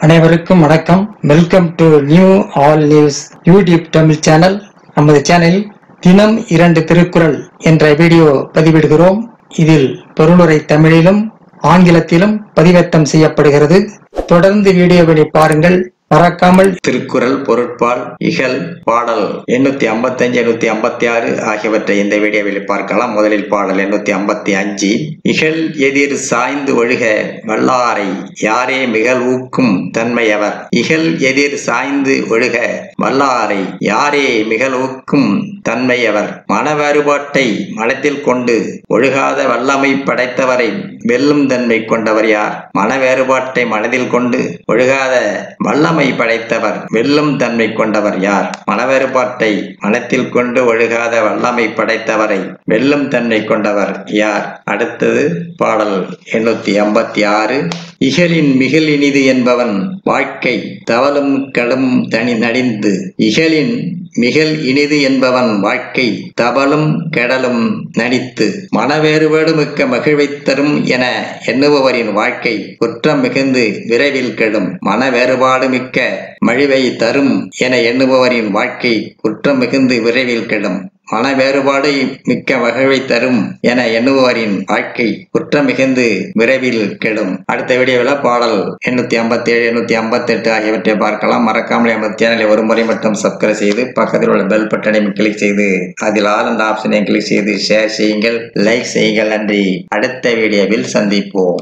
அனைவருக்கும் வணக்கம். Welcome to new all news YouTube Tamil channel. நமது சேனலில் தினம் 2 திருக்குறள் என்ற வீடியோ பதிவிடுகிறோம். இதில் பொருளுரை தமிழிலும் ஆங்கிலத்திலும் பதிவேற்றம் செய்யப்படுகிறது. தொடர்ந்து வீடியோவை பாருங்கள். மறக்காமல் திருக்குறள் பொருட்பால் இகல் பாடல் 855 856 ஆகியவற்றை இந்த வீடியோவில் பார்க்கலாம். முதலில் பாடல் 855. இகல் எதிர் சாய்ந்து ஒழுக வல்லாரை யாரே மிகல் ஊக்கும் தன்மையவர். இகல் எதிர் சாய்ந்து ஒழுக வல்லாரை யாரே மிகல் ஊக்கும் தன்மையவர். மன வேறுபாட்டை மனத்தில் கொண்டு ஒழுகாத வல்லமை படைத்தவரை வெல்லும் தன்மை கொண்டவர் யார்? மன வேறுபாட்டை மனதில் கொண்டு ஒழுகாத வல்லமை படைத்தவர் வெல்லும் தன்மை கொண்டவர் யார்? மன வேறுபாட்டை மனத்தில் கொண்டு ஒழுகாத வல்லமை படைத்தவரை வெல்லும் தன்மை கொண்டவர் யார்? அடுத்தது பாடல் 856. இகலின் மிகில் இனிது என்பவன் வாழ்க்கை தவளும் கடும் தனி நடிந்து. இகலின் மிகல் இனிது என்பவன் வாழ்க்கை தவளும் கெடலும் நடித்து. மனவேறுபாடு மிக்க மகிழ்வைத் தரும் என எண்ணுபவரின் வாழ்க்கை குற்றம் மிகுந்து விரைவில் கெடும். மன வேறுபாடு மிக்க மகிழ்வை தரும் என எண்ணுபவரின் வாழ்க்கை குற்றம் மிகுந்து விரைவில் கெடும். மன வேறுபாடு மிக்க மகிழ்வை தரும் என எண்ணுபவரின் வாழ்க்கை குற்றம் மிகுந்து விரைவில் கெடும். அடுத்த வீடியோவில் பாடல் 857 858 ஆகியவற்றை பார்க்கலாம். மறக்காமல் எமது சேனலை ஒரு முறை மட்டும் சப்ஸ்கிரைப் செய்து பக்கத்தில் உள்ள பெல் பட்டனை கிளிக் செய்து அதில் ஆல் என்ற ஆப்ஷனை கிளிக் செய்து ஷேர் செய்யுங்கள், லைக் செய்யுங்கள். நன்றி. அடுத்த வீடியோவில் சந்திப்போம்.